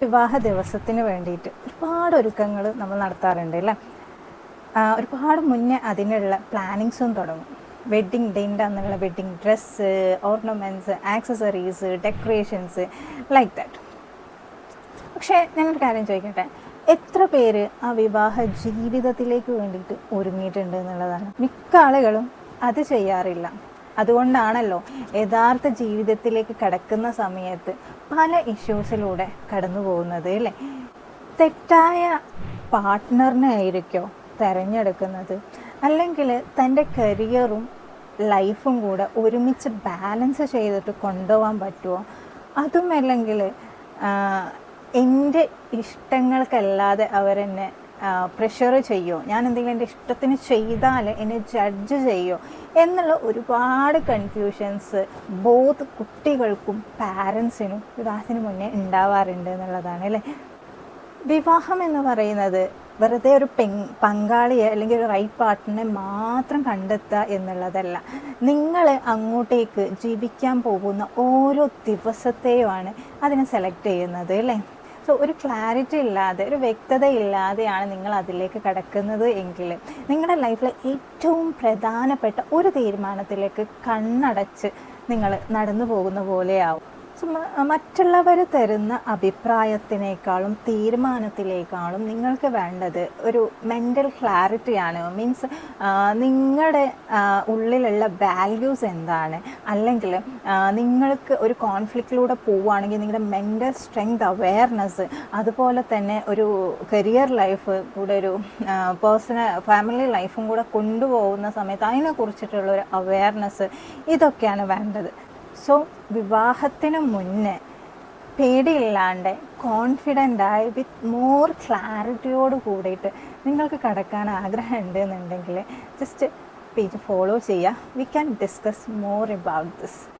വിവാഹ ദിവസത്തിന് വേണ്ടിയിട്ട് ഒരുപാട് ഒരുക്കങ്ങൾ നമ്മൾ നടത്താറുണ്ട് അല്ലേ. ഒരുപാട് മുന്നേ അതിനുള്ള പ്ലാനിങ്സും തുടങ്ങും. വെഡ്ഡിങ് ഡേൻ്റെ അന്നുള്ള wedding dress, ornaments, accessories, decorations, like that. പക്ഷേ ഞങ്ങളൊരു കാര്യം ചോദിക്കട്ടെ, എത്ര പേര് ആ വിവാഹ ജീവിതത്തിലേക്ക് വേണ്ടിയിട്ട് ഒരുങ്ങിയിട്ടുണ്ട് എന്നുള്ളതാണ്. മിക്ക ആളുകളും അത് ചെയ്യാറില്ല. അതുകൊണ്ടാണല്ലോ യഥാർത്ഥ ജീവിതത്തിലേക്ക് കടക്കുന്ന സമയത്ത് പല ഇഷ്യൂസിലൂടെ കടന്നു പോകുന്നത് അല്ലേ. തെറ്റായ പാർട്ട്ണറിനെ ആയിരിക്കോ തിരഞ്ഞെടുക്കുന്നത്, അല്ലെങ്കിൽ തൻ്റെ കരിയറും ലൈഫും കൂടെ ഒരുമിച്ച് ബാലൻസ് ചെയ്തിട്ട് കൊണ്ടുപോകാൻ പറ്റുമോ, അതുമല്ലെങ്കിൽ എൻ്റെ ഇഷ്ടങ്ങൾക്കല്ലാതെ അവരെന്നെ പ്രഷർ ചെയ്യുമോ, ഞാൻ എന്തെങ്കിലും എൻ്റെ ഇഷ്ടത്തിന് ചെയ്താൽ എന്നെ ജഡ്ജ് ചെയ്യുമോ എന്നുള്ള ഒരുപാട് കൺഫ്യൂഷൻസ് ബോത്ത് കുട്ടികൾക്കും പാരൻസിനും വിവാഹത്തിന് മുന്നേ ഉണ്ടാവാറുണ്ട് എന്നുള്ളതാണ് അല്ലേ. വിവാഹം എന്ന് പറയുന്നത് വെറുതെ ഒരു പങ്കാളിയെ അല്ലെങ്കിൽ ഒരു റൈറ്റ് പാർട്ട്ണറെ മാത്രം കണ്ടെത്തുക എന്നുള്ളതല്ല. നിങ്ങൾ അങ്ങോട്ടേക്ക് ജീവിക്കാൻ പോകുന്ന ഓരോ ദിവസത്തെയുമാണ് അതിനെ സെലക്ട് ചെയ്യുന്നത് അല്ലേ. സോ ഒരു ക്ലാരിറ്റി ഇല്ലാതെ, ഒരു വ്യക്തത ഇല്ലാതെയാണ് നിങ്ങൾ അതിലേക്ക് കടക്കുന്നത് എങ്കിൽ നിങ്ങളുടെ ലൈഫിലെ ഏറ്റവും പ്രധാനപ്പെട്ട ഒരു തീരുമാനത്തിലേക്ക് കണ്ണടച്ച് നിങ്ങൾ നടന്നു പോകുന്ന പോലെയാവും. സോ മറ്റുള്ളവർ തരുന്ന അഭിപ്രായത്തിനേക്കാളും തീരുമാനത്തിലേക്കാളും നിങ്ങൾക്ക് വേണ്ടത് ഒരു മെൻ്റൽ ക്ലാരിറ്റിയാണ്. മീൻസ് നിങ്ങളുടെ ഉള്ളിലുള്ള വാല്യൂസ് എന്താണ്, അല്ലെങ്കിൽ നിങ്ങൾക്ക് ഒരു കോൺഫ്ലിക്റ്റിലൂടെ പോവുകയാണെങ്കിൽ നിങ്ങളുടെ മെൻ്റൽ സ്ട്രെങ്ത്, അവെയർനെസ്, അതുപോലെ തന്നെ ഒരു കരിയർ ലൈഫ് കൂടെ, ഒരു ഫാമിലി ലൈഫും കൂടെ കൊണ്ടുപോകുന്ന സമയത്ത് അതിനെക്കുറിച്ചിട്ടുള്ളൊരു അവെയർനെസ്, ഇതൊക്കെയാണ് വേണ്ടത്. സോ വിവാഹത്തിന് മുന്നേ പേടിയില്ലാണ്ട് കോൺഫിഡൻ്റായി വിത്ത് മോർ ക്ലാരിറ്റിയോട് കൂടിയിട്ട് നിങ്ങൾക്ക് കടക്കാൻ ആഗ്രഹമുണ്ട് എന്നുണ്ടെങ്കിൽ ജസ്റ്റ് പേജ് ഫോളോ ചെയ്യുക. We can discuss more about this.